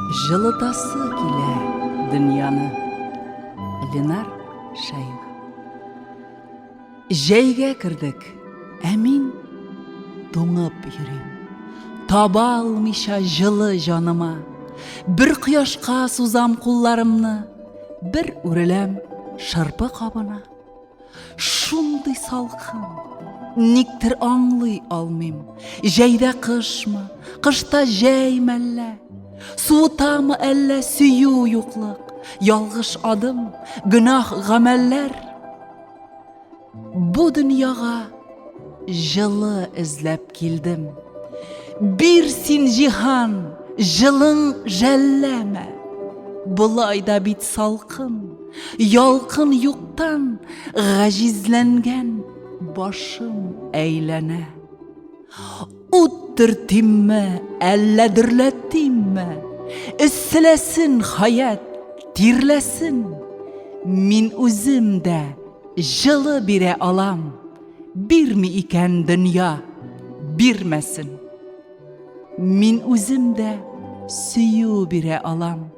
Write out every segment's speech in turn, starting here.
Жылытасы килә дөньяны. Ленар Шаева. Жәйгә кердек, ә мин туңып йөрим. Таба алмыйша жылы жаныма. Бір құяшқа сузам кулларымны, бір үреләм шырпы кабына. Шундый салкын, никтер аңлый алмыйм. Жәйдә кышмы, кышта жәйме әллә? Суытамы әллә сөю юклык? Ялгыш адым, гүнах гамәлләр? Бу дөньяга жылы эзләп килдем. Бир син җиһан, жылың жәлләмә. Булай да бит салкын, ялкын юктан ғәҗизләнгән башым әйләнә. Уттыр тимме, әллә дөрләтимме? Эсселәсен хаят, тирләсен. Мин үзем дә жылы бирә алам. Бирми икән дөнья, бирмәсен. Мин үзем дә сөю бирә алам.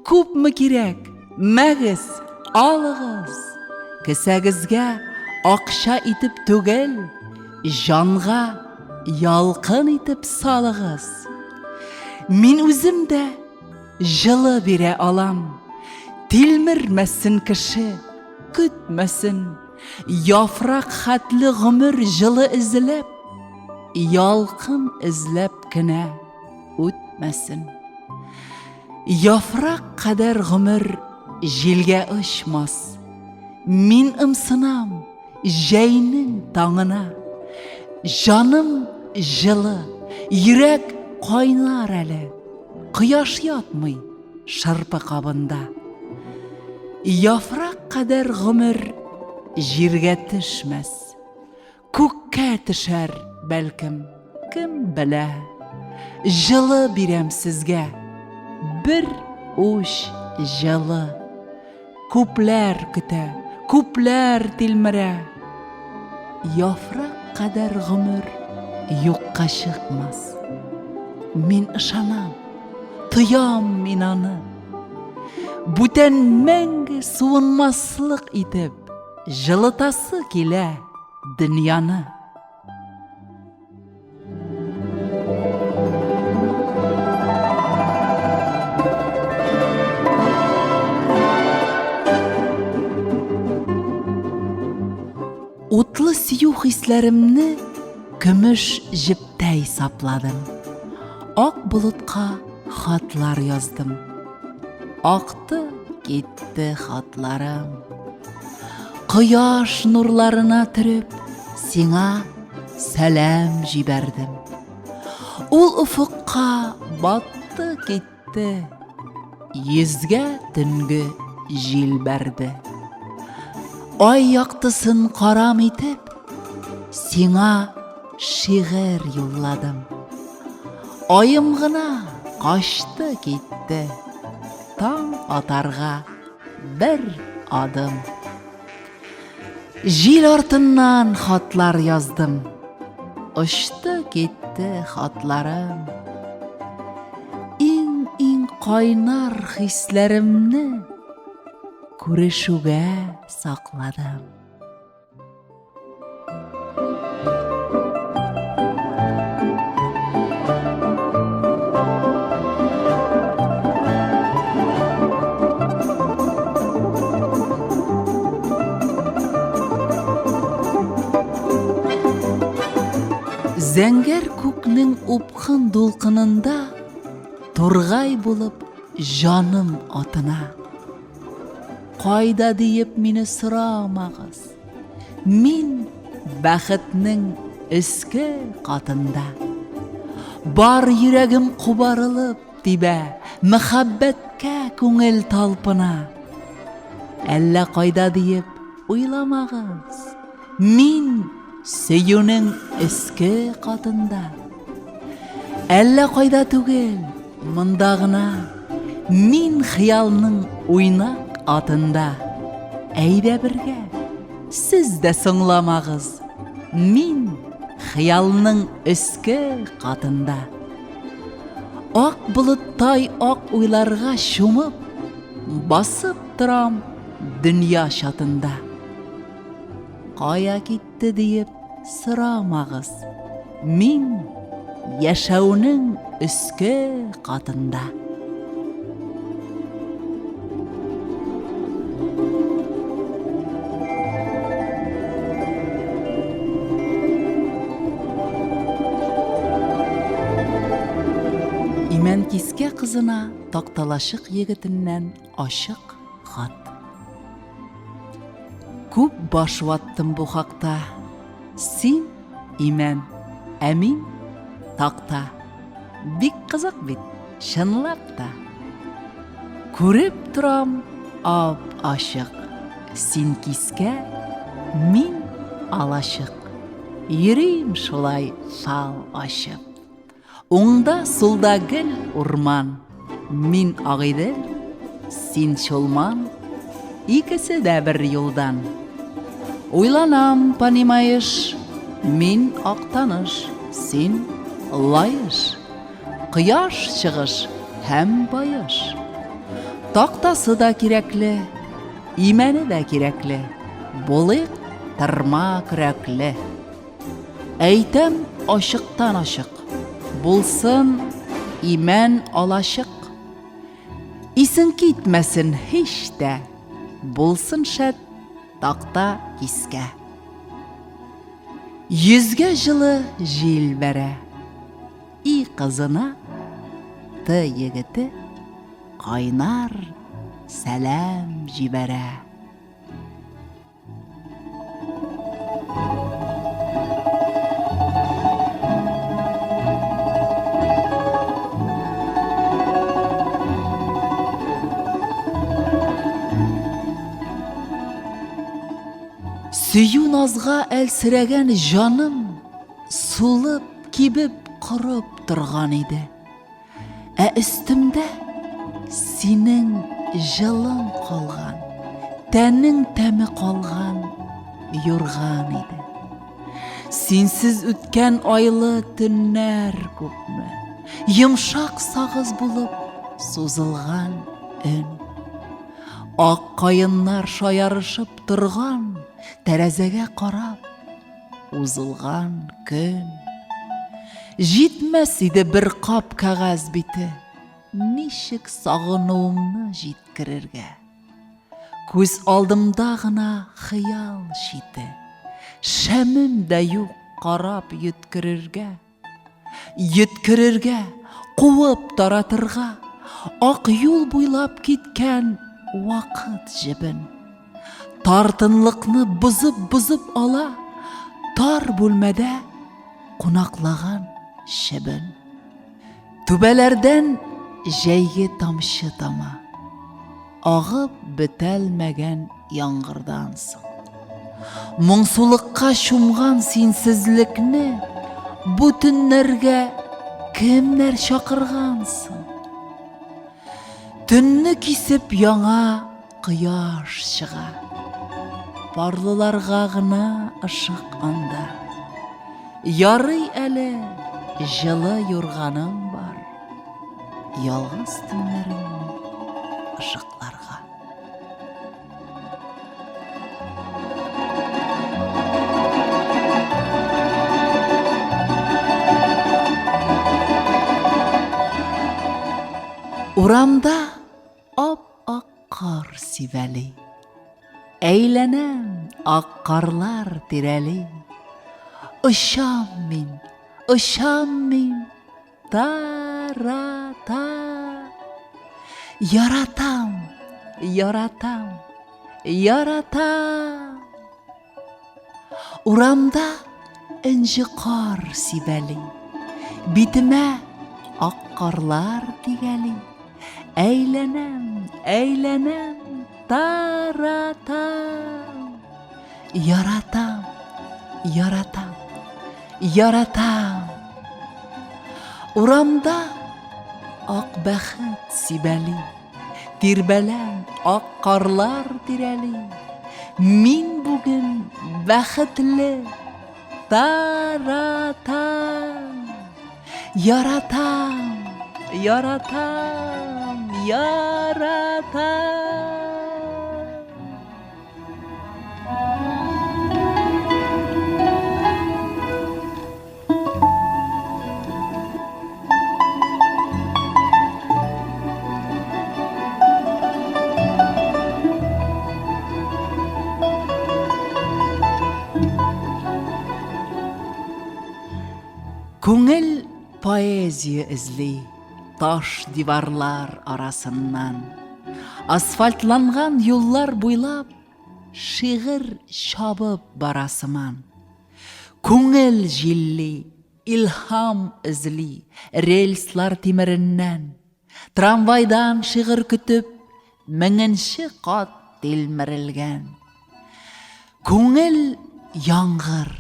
Күпме кирәк, мәгез, алыгыз. Кесәгезгә акча итеп түгел, жанга ялкын итеп салыгыз. Мин үзем дә жылы бирә алам. Тилмермәсен кеше, көтмәсен. Яфрак хәтле гомер жылы эзләп, ялкын эзләп кенә үтмәсен. Яфрак кадәр гомер җилгә очмас. Мин ымсынам җәйнең таңына. Жаным жылы, йөрәк кайнар әле. Кояш ятмый шырпы кабында. Яфрак кадәр гомер җиргә төшмәс. Күккә төшәр бәлкем, кем белә. Жылы бирәм сезгә, бер уч жылы. Күпләр көтә, күпләр тилмерә. Яфрак кадәр гомер юкка чыкмас. Мин ышанам, тоям мин аны. Бүтән мәңге суынмаслык итеп, жылытасы килә дөньяны. Утлы сөю хисләремне көмеш җептәй сапладым. Ак болытка хатлар яздым. Акты китте хатларым. Кояш нурларына төреп, сиңа сәлам җибәрдем. Ул уфыкка батты китте, йөзгә төнге җил бәрде. Ай яктысын карам итеп, сиңа шигырь юлладым. Айым гына качты китте, таң атарга бер адым. Җил артыннан хатлар яздым, очты китте хатларым. Иң кайнар хисләремне күрешүгә сакладым. Зәңгәр күкнең упкын дулкынында тургай булып жаным атына. Кайда диеп мине сорамагыз, мин бәхетнең өске катында. Бар йөрәгем кубарылып тибә, мәхәббәткә күңел талпына. Әллә кайда диеп уйламагыз, мин сөюнең өске катында. Әллә кайда түгел, монда гына, мин хыялның уйнак атында. Әйдә бергә, сез дә соңламагыз, мин хыялның өске катында. Ак болыттай ак уйларга чумып, басып торам дөнья шатында. Кая китте диеп сорамагыз, мин яшәүнең өске катында. Имән кискә кызына такталашык егетеннән ачык хат. Күп баш ваттым бу хакта. Син, Имән, ә мин такта. Бик кызык бит, чынлап та. Күреп торам ап-ачык. Син кискә, мин алачык. Йөрим шулай фал ачып. Уңда сулда гел урман, мин агыйдел, син чулман, икесе дә бер юлдан. Уйланам, понимаешь, мин актаныш, син лаеш, кояш чыгыш һәм баеш. Тактасы да кирәкле, имәне дә кирәкле, булыйк тырма көрәкле. Әйтәм ачыктан ачык, булсын имән алачык. Исең китмәсен һич тә, булсын шәт такта кискә. Йөзгә жылы җил бәрә, и кызына, ты егете кайнар сәлам җибәрә. Сөю назга әлсерәгән җаным сулып, кибеп, корып торган иде. Ә өстемдә синең җылың калган, тәнең тәме калган юрган иде. Синсез үткән айлы төннәр күпме, йомшак сагыз булып сузылган өн. Ак каеннар шаярышып торган, тәрәзәгә карап узылган көн. Җитмәс иде бер кап кәгазь бите, ничек сагынуымны җиткерергә. Күз алдымда гына хыял чите, шәмем дә юк карап йөткерергә. Йөткерергә, куып таратырга, ак юл буйлап киткән вакыт җебен. Тартынлыкны бузып ала, тар бүлмәдә кунаклаган шебен. Түбәләрдән җәйге тамчы тама, агып бетәлмәгән яңгырдан соң. Моңсулыкка чумган синсезлекне бу төннәргә кемнәр чакырган соң? Төнне кисеп яңа кояш чыга, парлыларга гына ышык анда. Ярый әле җылы юрганың бар, ялгыз төннәреңне ышыкларга. Урамда ап-ак кар сибәли, әйләнәм ак карлар тирәли. Очам мин, тарата. Яратам, Урамда энҗе кар сибәли, битемә ак карлар тигәли. Әйләнәм, таратам. Яратам. Урамда ак бәхет сибәли, тирбәләм ак карлар тирәли. Мин бүген бәхетле, таратам. Яратам. Yaratam, yaratam. Көңіл поэзия ізли, таш диварлар арасынан, асфальтланған юллар буйлап, шиғыр шабып барасыман. Көңіл жилли, илхам ізли, рельслар тиміріннен, трамвайдан шиғыр күтіп, міңінші қат телмірілген. Көңіл яңғыр,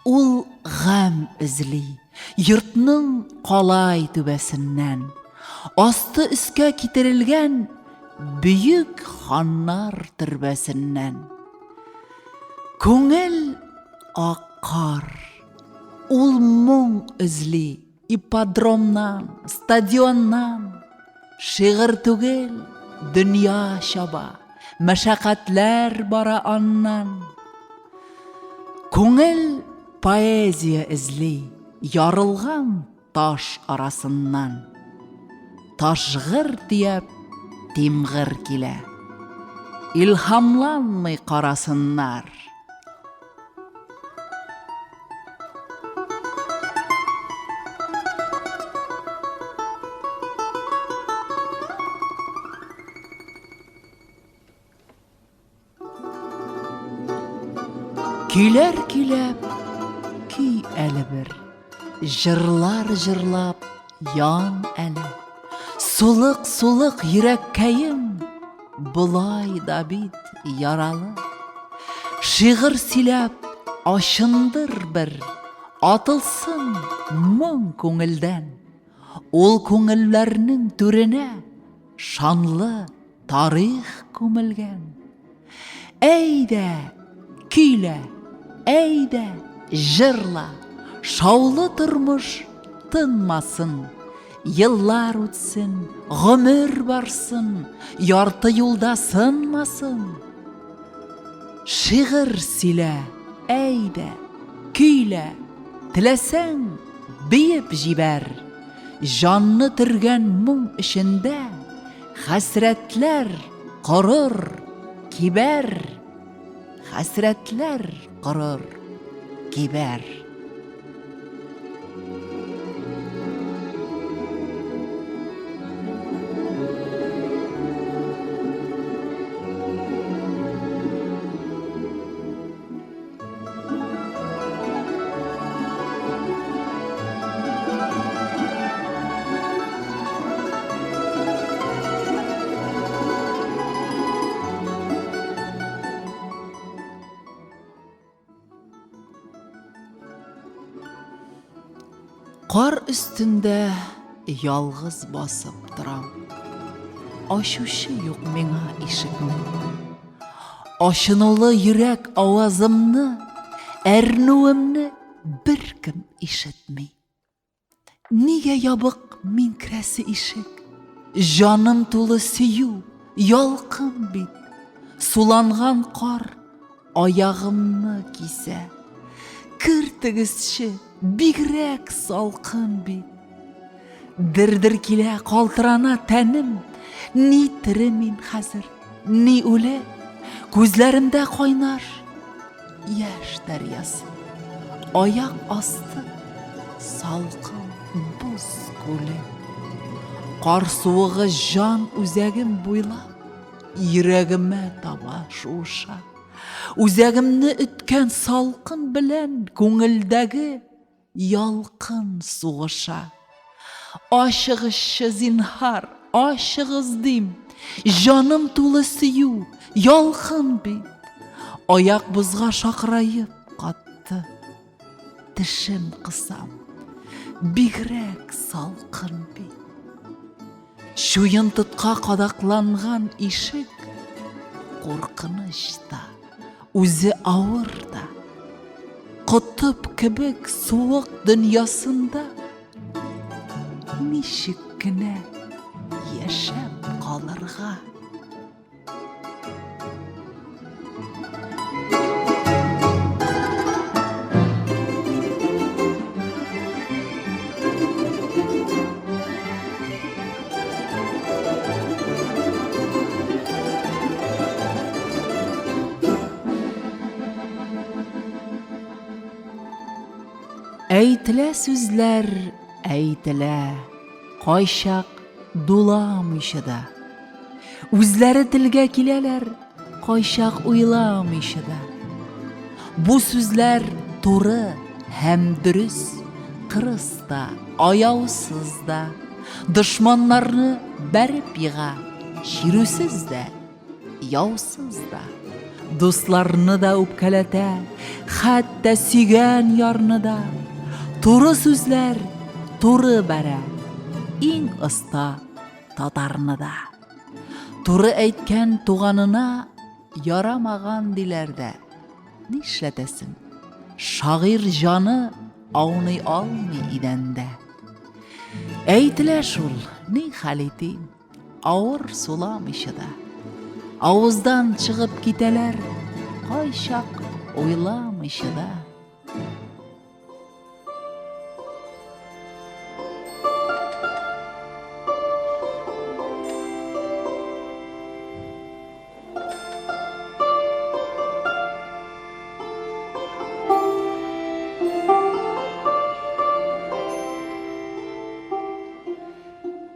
ул ғам ізли, йұртның қалай төбәсіннен, асты үске китерілген бүйік ханнар түрбәсіннен. Көңіл аққар, ул мұң ізли, ипподромнан, стадионнан, шиғыр түгел, дүния шаба, мәшәқәтләр бара аннан. Көңіл поэзия ізли, ярылған таш арасыннан. Ташғыр тиеп, тимғыр килә, илхамланмый қарасыннар. Күйләр күйләп, көй әлі бір, жырлар жырлап, ян әлі. Сулық-сулық йөрәккәйем, бұлай да бит яралы. Шиғыр сөйләп, ашындыр бір, атылсын мұң көңілдән. Ол көңілләрнең түренә шанлы тарих көмілген. Әйдә, көйлә, әйдә, жырла, шаулы тұрмыш тынмасын. Yıllar ötsin, ғөмір барсын, ярты юлда сынмасын. Шиғыр сөйлә, әйдә, көйлә, тіләсәң бейіп жибәр. Жанны түргән мұң ішінде хәсрәтләр құрыр кибәр. Хәсрәтләр құрыр кибәр. Қар үстінде ялғыз басып тұрам. Ашушы юк меңа ишекне. Ашынулы йөрәк авазымны, әрнуымны бір кем ишетмей. Нигә ябык мин керәсе ишек? Жаным тулы сөю, ялкын бит. Суланган қар аягымны кисә. Кертегезче бигрәк салкын бит. Дір-дір килә калтырана тәнем. Ни тире мин хәзер, ни үле. Күзләремдә кайнар яшь дәрьясы. Аяк асты салкын буз күле. Кар суыгы жан үзәгем буйлап, йөрәгемә таба шуша. Үзәгемне үткән салкын белән күңелдәге ялкын сугыша. Ашыгызчы зинһар, ашыгыз дим. Жаным тулы сөю, ялкын бит. Аяк бузга шакырайып катты. Тишем кысам, бигрәк салкын бит. Шуйынтытка кадакланган ишек куркыныч та, үзе авыр да. Кытып кебек суык дөньясында ничек еркіне яшәп қалырға. Әйтілә сүзләр, әйтілә, қайшақ дуламышыда. Үзләре тілге келелер, қайшақ ойламышыда. Бу сүзләр туры һәм дөрес, қырыста, аяусызда. Дышманларны бәріп иға, ширусызда, яусызда. Дусларны да үпкәләтә, хәтта сөйгән ярны да. Туры сүзләр, туры бәрә, иң ыста татарны да. Туры әйткән туғанына ярамаган диләрдә. Нишләтәсең? Шагыйрь жаны ауный алмый идәндә. Әйтелә шул, ни хәл итим, авыр суламыйчыда. Авыздан чыгып китәләр, кайчак уйламыйчыда.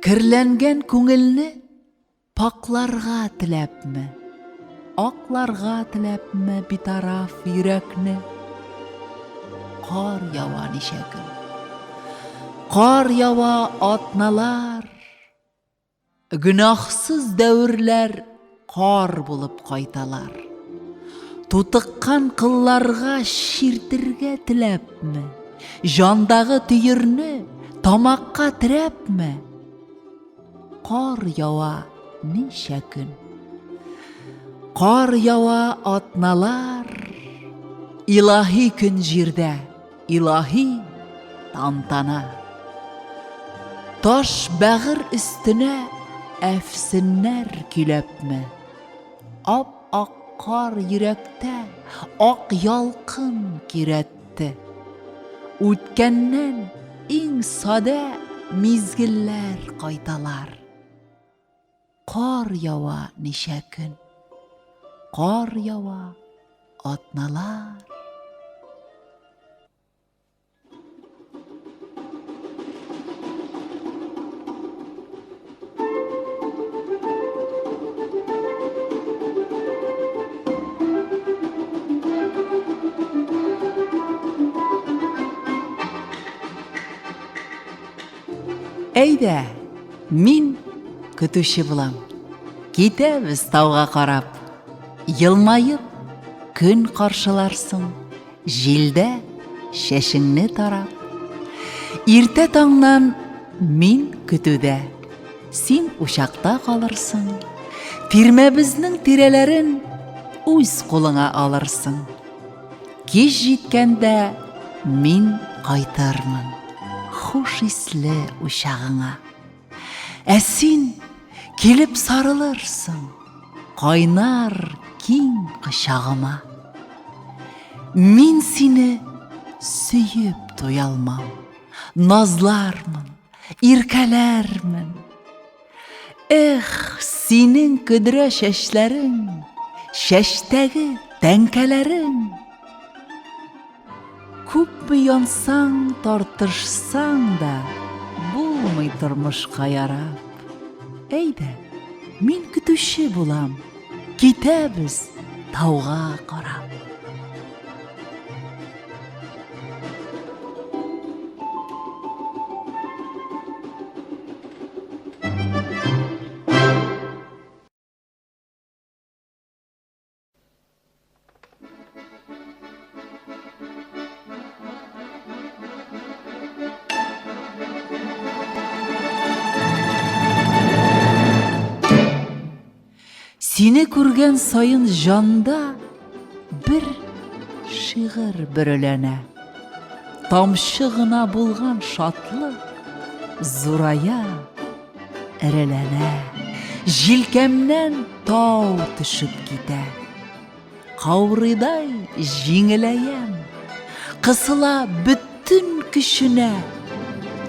Кірләнгән күңелне пакларга теләпме, акларга теләпме битараф йөрәкне? Кар ява ничә көн, кар ява атналар, гөнаһсыз дәверләр кар булып кайталар. Тутыккан кылларга ширтергә теләпме, жандагы төйерне тамакка терәпме? Кар ява ничә көн, кар ява атналар, илаһи көн җирдә, илаһи тантана. Таш бәгыр өстенә әфсеннәр көйләпме? Ап-ак кар йөрәктә ак ялкын киретте. Үткәннән иң сада мизгелләр кайталар. Кар ява ничә көн, кар ява атналар. Әйдә, мин көтүче булам. Китәбез тауга карап. Йылмайып көн каршыларсың, җилдә шәшеңне тарап. Иртә таңнан мин көтүдә, син учакта калырсың. Тирмәбезнең тирәләрен үз кулыңа алырсың. Кич җиткәндә мин кайтармын хуш исле учагыңа. Ә син килеп сарылырсың кайнар киң кычагыма. Мин сине сөйеп туялмам, назлармын, иркәләрмен. Эх, синең көдрә чәчләрең, чәчтәге тәңкәләрең. Күпме янсаң, тартышсаң да, булмый тормышка ярап. Әйдә, мин көтүче булам, китәбез тауга карап. Сине күргән сайын жанда бер шигырь бөреләнә. Тамчы гына булган шатлык зурая, іреләнә, жилкәмнән тау төшіп китә. Қаурыдай жеңіләем, қысыла бүттін күшінә,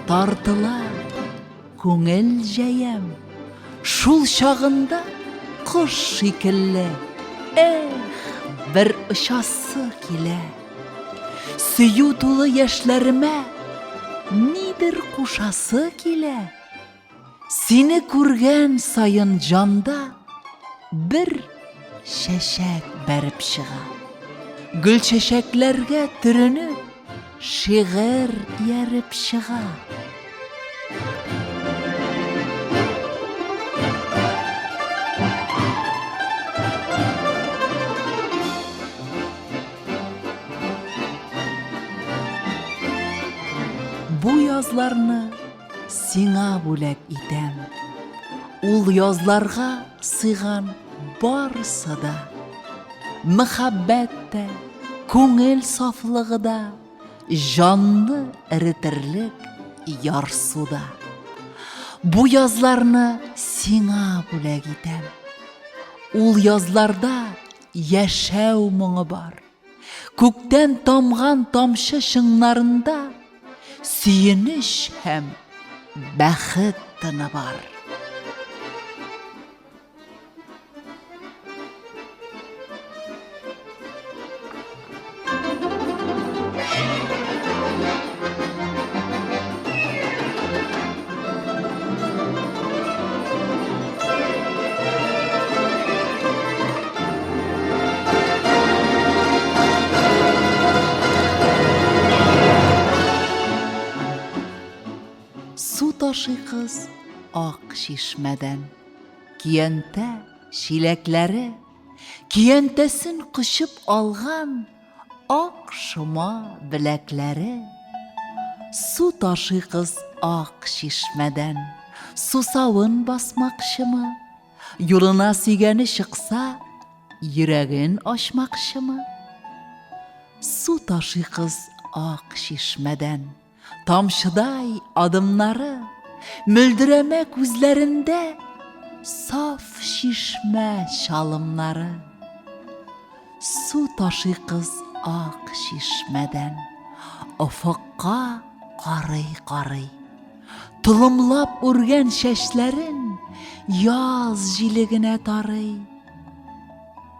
тартыла көңіл жәем. Шул шағында құш шикілі, бір ұшасы келе. Сөю тулы яшьләремә нидер кушасы келе. Сені күргән сайын жанда бір шәшәк бәріп шыға. Гүл шәшәкләргә түрініп, шиғыр ярып шыға. Бу язларны сиңа бүләк итәм. Ул язларға сыйган барысы да, мөхәббәт тә, күңел сафлыгы да, жанны эретерлек ярсу да. Бу язларны сиңа бүләк итәм. Ул язларда яшәү моңы бар. Күктән тамган тамчы шыңнарында сөйеніш һәм бәхет тыны бар. Су ташый кыз ак шишмәдән, киянтә шиләкләре, киянтәсен кочып алган ак шома беләкләре. Су ташый кыз ак шишмәдән, сусавын басмакчымы, юлына сөйгәне чыкса, йөрәген ачмакчымы? Су ташый кыз ак шишмәдән, тамчыдай адымнары, мөлдерәмә күзләрендә саф шишмә чалымнары. Су ташый кыз ак шишмәдән, офыкка карый-карый, толымлап үргән чәчләрен яз җилегенә тарый.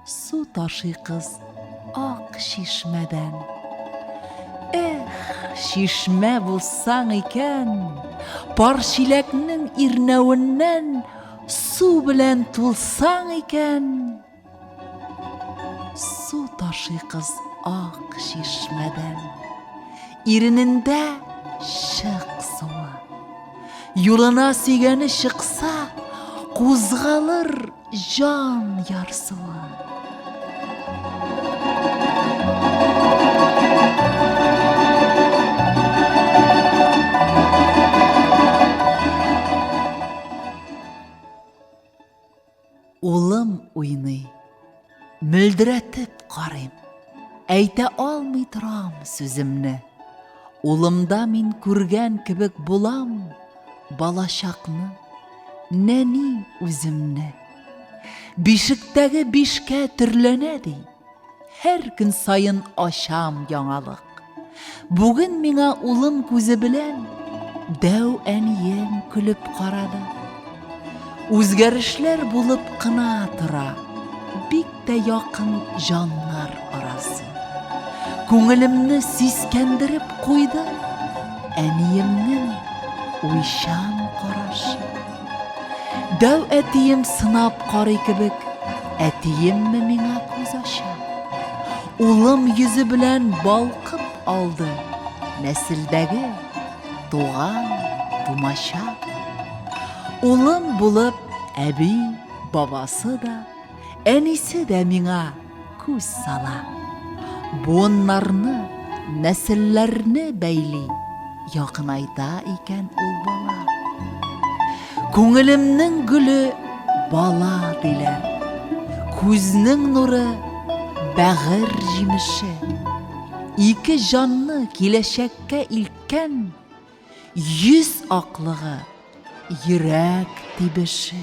Су ташый кыз ак шишмәдән, шишмә булсаң икән, пар чиләкнең ирнәвеннән су белән тулсаң икән. Су ташый кыз ак шишмәдән, иренендә шык суы, юлына сөйгәне чыкса, кузгалыр жан ярсуы. Улым уйный, мөлдерәтеп карыйм, әйтә алмый торам сүземне. Улымда мин күргән кебек булам балачакны, нәни үземне. Бишектәге бишкә төрләнә ди, һәр көн сайын ачам яңалык. Бүген миңа улым күзе белән дәү әнием көлеп карады. Үзгәрешләр булып кына тора, бик тә якын жаннар арасы. Күңелемне сискәндереп куйды әниемнең уйчан карашы. Дәү әтием сынап карый кебек, әтиемме миңа күз ача. Улым йөзе белән балкып алды нәселдәге туган тумача. Улым булып әби, бабасы да, әнисе дә миңа күз сала. Буыннарны, нәселләрне бәйли, якынайта икән ул бала. Күңелемнең гүле бала диләр, күзнең нуры бәгыр җимеше. Ике жанны киләчәккә илткән, йөз аклыгы йөрәк тибеше.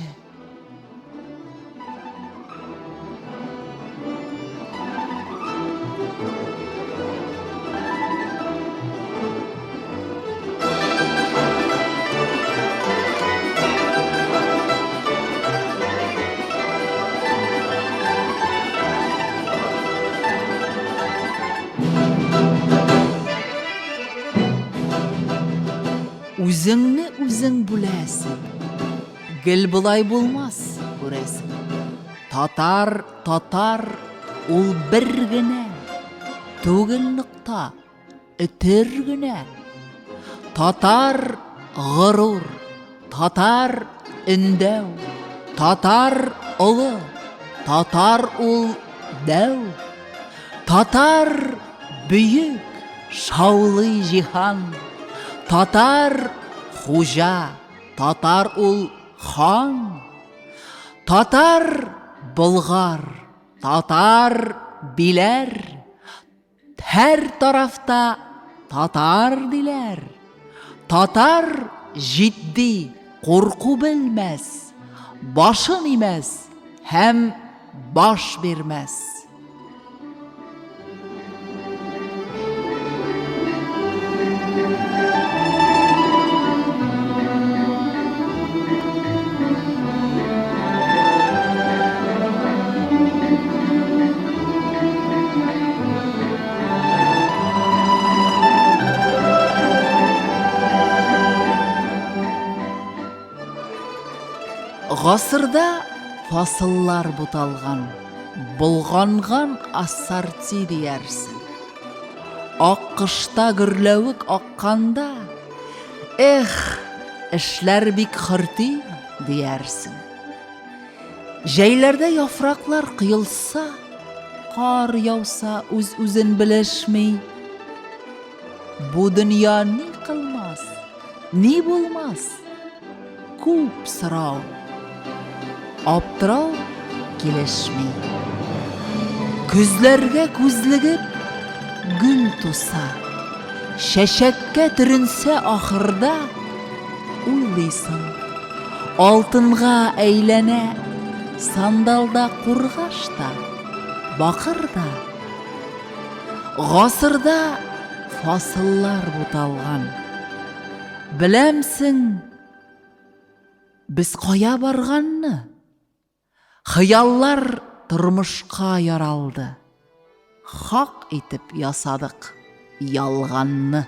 Үзеңне үзең бүләсең, гел бұлай булмас күрәсең. Татар, ул бер генә, түгел нокта, этер генә. Татар горур, татар өндәү, татар олы, татар ул дәү. Татар бөек, шаулы җиһан. Татар хуҗа, татар ул хан. Татар болгар, татар биләр. Һәр тарафта татар диләр. Татар җитди, курку белмәс, башын имәс һәм баш бирмәс. Гасырда фасыллар буталган, булганган ассорти диярсең. Аккышта гөрләвек акканда, эшләр бик хөрти диярсең. Җәйләрдә яфраклар кыелса, кар яуса үз-үзен белешми. Бу дөнья ни кылмас, ни булмас? Күп сорау, аптырау килешми. Күзләргә күзлегеп гүл туса, шәшәккә төренсә ахырда, уйлыйсың, алтынга әйләнә, сандалда кургашта, бакырда. Гасырда фасыллар буталган. Беләмсең, без кая барганны? Хыяллар тормышка яралды. Хак итеп ясадык ялганны.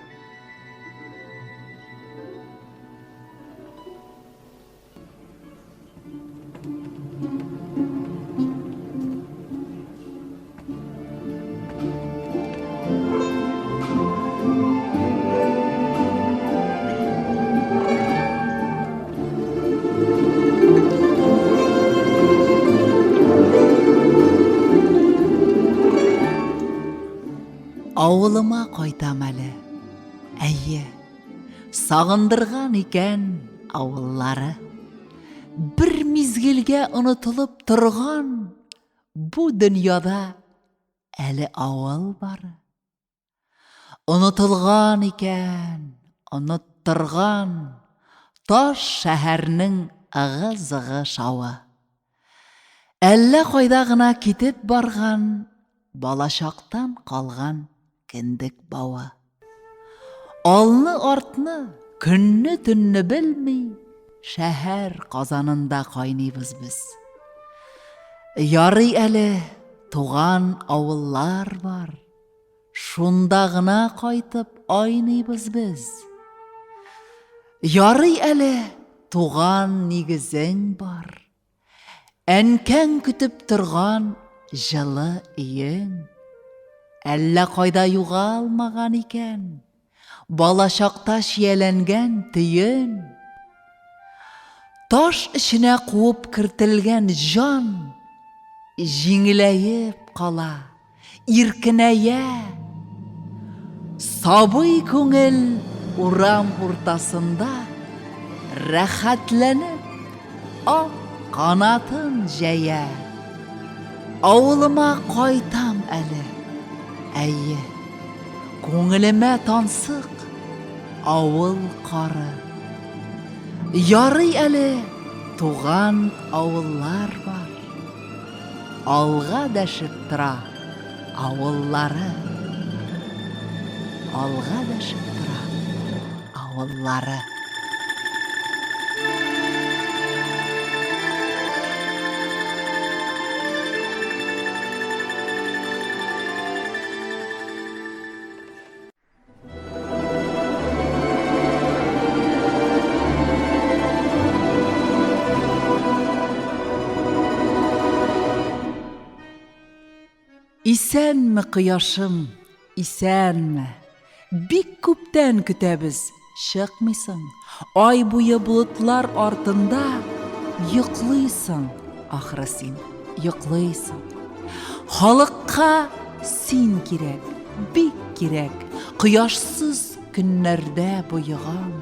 Авылыма кайтам әле. Әйе, сагындырган икән авыллары. Бер мизгелгә онытылып торган бу дөньяда әле авыл бары. Онытылган икән, оныттырган таш шәһәрнең ыгы-зыгы шавы. Әллә кайда гына китеп барган балачактан калган кендек бавы. Алны-артны, көнне-төнне белми, шәһәр казанында кайныйбыз без. Ярый әле туган авыллар бар, шунда гына кайтып айныйбыз без. Ярый әле туган нигезең бар, әнкәң көтеп торган жылы өең. Әллә кайда югалмаган икән, балачакта шияләнгән төен. Таш эченә куып кертелгән жан җиңеләеп кала, иркенәя. Сабый күңел урам уртасында рәхәтләнеп ак канатын җәя. Авылыма кайтам әле. Әйе, күңелемә тансык авыл кары. Ярый әле туган авыллар бар. Алга дәшеп тора авыллары. Алга дәшеп тора авыллары. Исәнме кояшым, исәнме? Бик күптән көтәбез, чыкмыйсың. Ай буе болытлар артында йоклыйсың, ахры син, йоклыйсың. Халыкка син кирәк, бик кирәк. Кояшсыз көннәрдә буйган.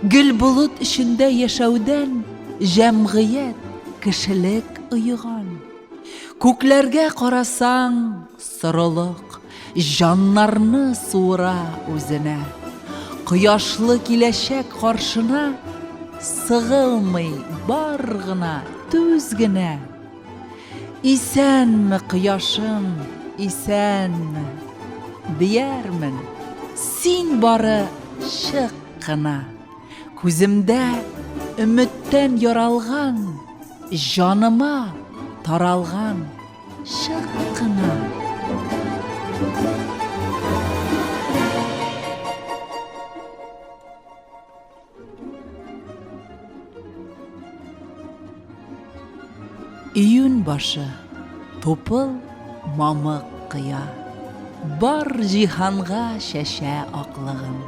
Гөл болыт эчендә яшәүдән җәмгыять, кешелек ыйган. Күкләргә карасаң, сырылык, җаннарны суыра үзенә. Кояшлы киләчәк каршына сыгылмый бар гына, түз генә. Исәнме кояшым, исәнме? Диярмен, син бары чык кына. Күземдә өметтән яралган, җаныма таралган чык кына. Июнь башы, тупыл мамык кыя. Бар җиһанга шәшә аклыгын.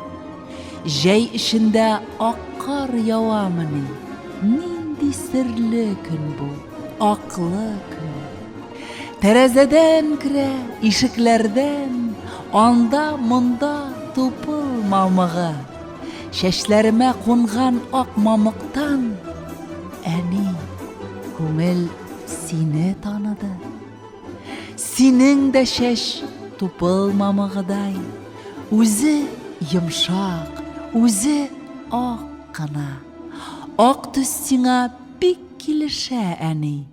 Җәй эчендә ак кар яуамыни. Нинди серле көн бу, аклы көн. Тәрәзәдән керә, ишекләрдән, анда-монда тупыл мамыгы. Чәчләремә кунган ак мамыктан, әни, күңел сине таныды. Синең дә чәч тупыл мамыгыдай, үзе йомшак, үзе ак кына. Ак төс сиңа бик килешә, әни.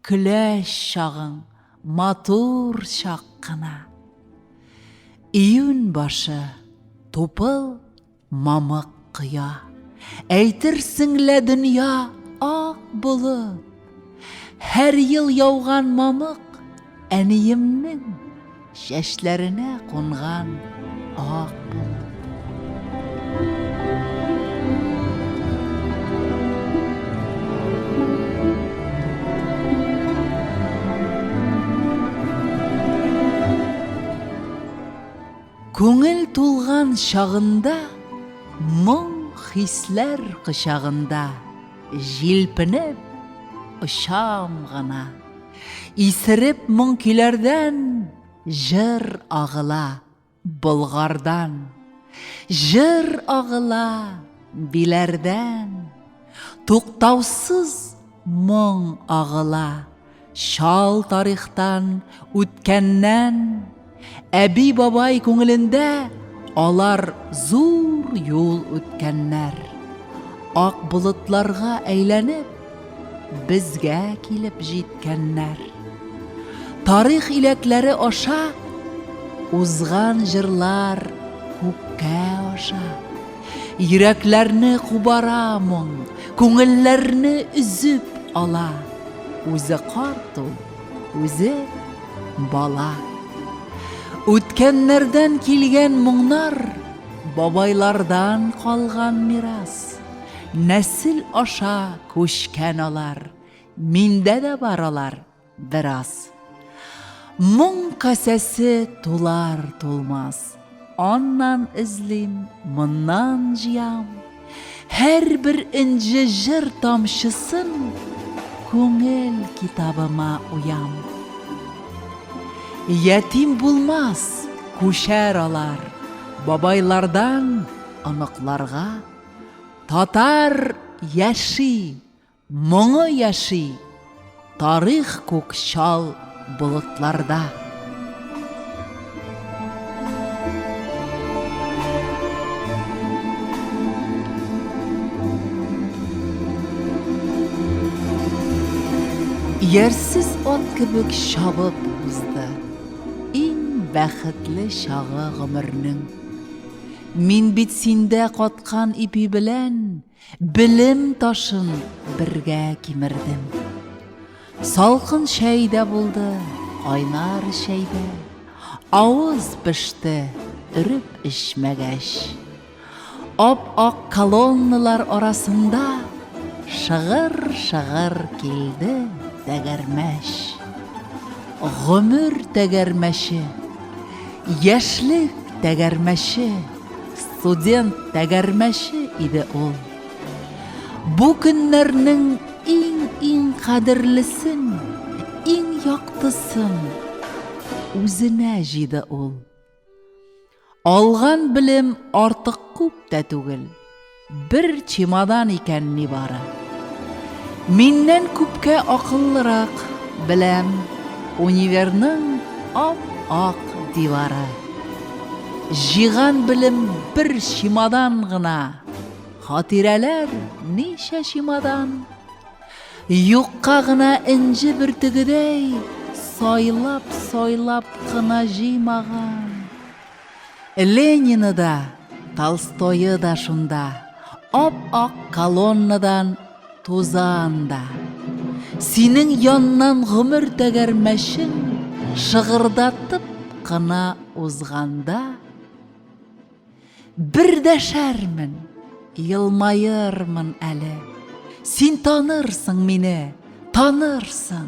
Көләч чагың, матур чак кына. Июнь башы, тупыл мамык кыя. Әйтерсең лә дөнья ак болыт. Һәр ел яуган мамык әниемнең чәчләренә кунган ак болыт. Күңел тулган чагында, моң хисләр кычагында, җилпенеп очам гына. Исереп моң көйләрдән җыр агыла Болгардан. Җыр агыла биләрдән. Туктаусыз моң агыла шал тарихтан, үткәннән. Әби бабай күңелендә алар зур юл үткәннәр. Ак болытларга әйләнеп, безгә килеп җиткәннәр. Тарих иләкләре аша узган җырлар күккә аша. Йөрәкләрне кубара моң, күңелләрне өзеп ала. Үзе карт ул, үзе бала. Үткәннәрдән килгән моңнар, бабайлардан калган мирас. Нәсел аша күчкән алар, миндә дә баралар бераз. Моң касәсе тулар тулмас, аннан эзлим, моннан җыям. Һәр бер инҗе җыр тамчысын күңел китабыма уям. Ятим булмас, күчәр алар, бабайлардан оныкларга. Татар яши, моңы яши, тарих күк шал болытларда. Yersiz ot kebek şabıp uzdı. En бәхетле şağı gümürnün. Min bit sinde qatkan ipi bilen, bilim taşın birge kimirdim. Salkın şeyde buldu, aynar şeyde. Ağız pişti, ürüp içmegeş. Ap-ak kolonnalar arasında şığır kildi tegermeş. Gümür tegermeşi, yaşlık tegermeşi, student tegermeşi idi ol. Bu günlerinin en kadirlisin, en yaktısın, üzüne jidi ol. Algan bilim artık küp de tugil, bir çimadan iken nibara. Minnen küpke akıllırak bilem, univernin ap-ak divara. Jigan bilim bir şimadan gına, hatireler neşe şimadan. Yukka gına inci bir tügüdey, soylap gına jimağan. Lenin'i da, Tolstoy'u da şunda, ap-ak kolonnadan tuzağında. Senin yandan gümür tegermeşin, şığırdatıp gına uzganda. Bir deşermin, yılmayırmın əli. Sen tanırsın meni, tanırsın.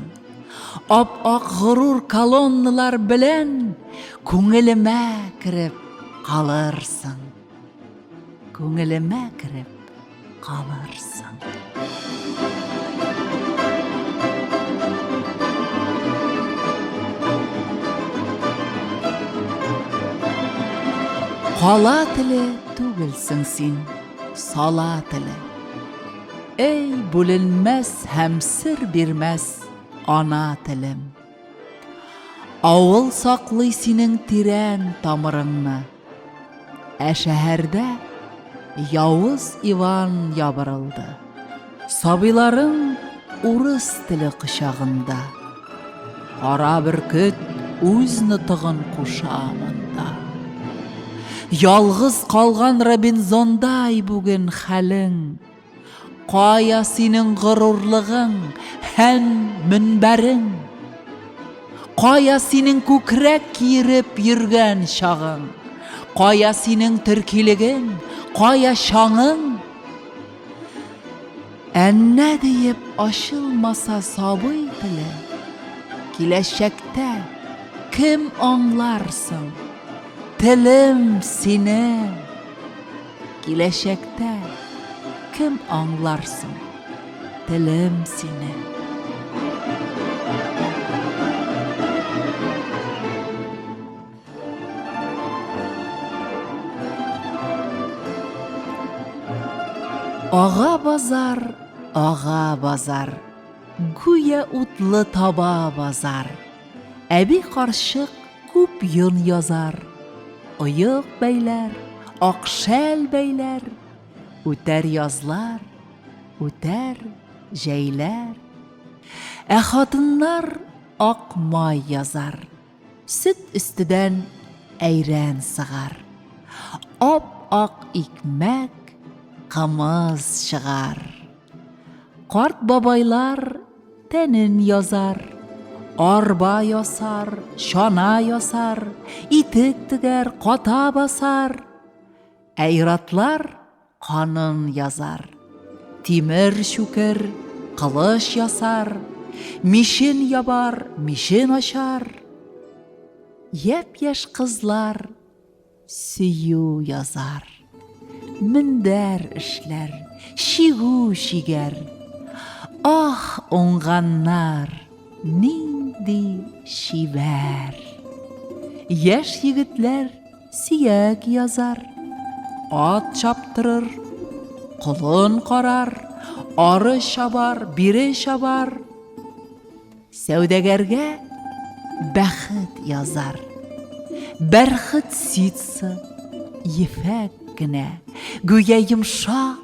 Ap-ak gurur kolonnalar bilen, köngülüme kirip kalırsın. Köngülüme kirip kalırsın. Qala tili tugilsin sen, sala tili. Ey bölünmez hem sır birmez ana tilim. Avul saklı senin tiren tamırını. Şehirde Yavuz Ivan yabırıldı. Sabiların urus tili kışağında. Qara bürküt öz nıtığın kuşağında. Yalğız kalgan Robinsonday bugün halin. Qaya senin gururluğun, hen münberin. Qaya senin kükrek kiyirip yürgen şağın. Qaya senin türkiligin, qaya şağın. Enne deyip aşılmasa sabıy tili. Kileşekte kim anlarsın? Tilim seni. Kileşekte kim anlarsın? Tilim seni. Ağa bazar, güya utlı taba bazar. Ebi karşık küp yön yazar. Oyuk beyler, akşel beyler. Üter yazlar, üter jeyler. Hatınlar akmay yazar. Süt üstüden eyren sığar. Ap-ak ikmek kamız çıgar. Kart babaylar tenin yazar. Arba yasar, şana yasar. İtik tiger kota basar. Eyratlar kanın yazar. Timir şükür kılıç yasar. Mişin yabar, mişin aşar. Yep-yaş kızlar süyü yazar. Minder işler, şigu şiger. Ah onganlar, nindi şiver. Yaş yigitler siyak yazar. At çaptırır, kulun qarar. Arı şabar, biri şabar. Sevdegerge бәхет yazar. Бәрхет ситсы, ефәк кенә, гүя йомшак,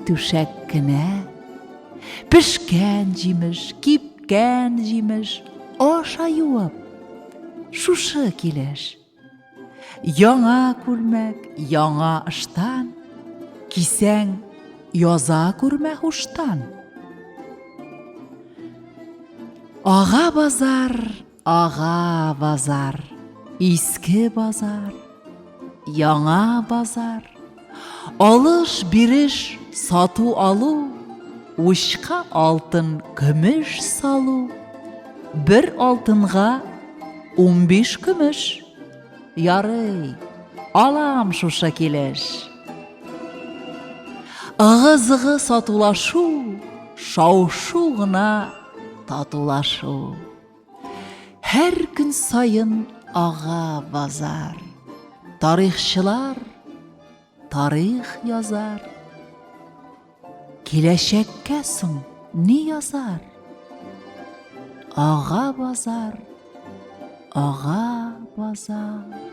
түшәк кенә. Пешкән җимеш, кипкән җимеш аша юып, шушы килеш. Яңа күлмәк, яңа ыштан, кисәң яза күрмә хуштан. Ага базар, иске базар, яңа базар, алыш биреш, сату алу, учка алтын, көмеш салу, бер алтынга 15 көмеш. Ярый, алам шушы килеш. Ыгы-зыгы сатулашу, шау-шу гына татулашу. Һәр көн сайын ага базар. Тарихчылар тарих язар. Киләчәккә соң ни язар? Ага базар, ага базар.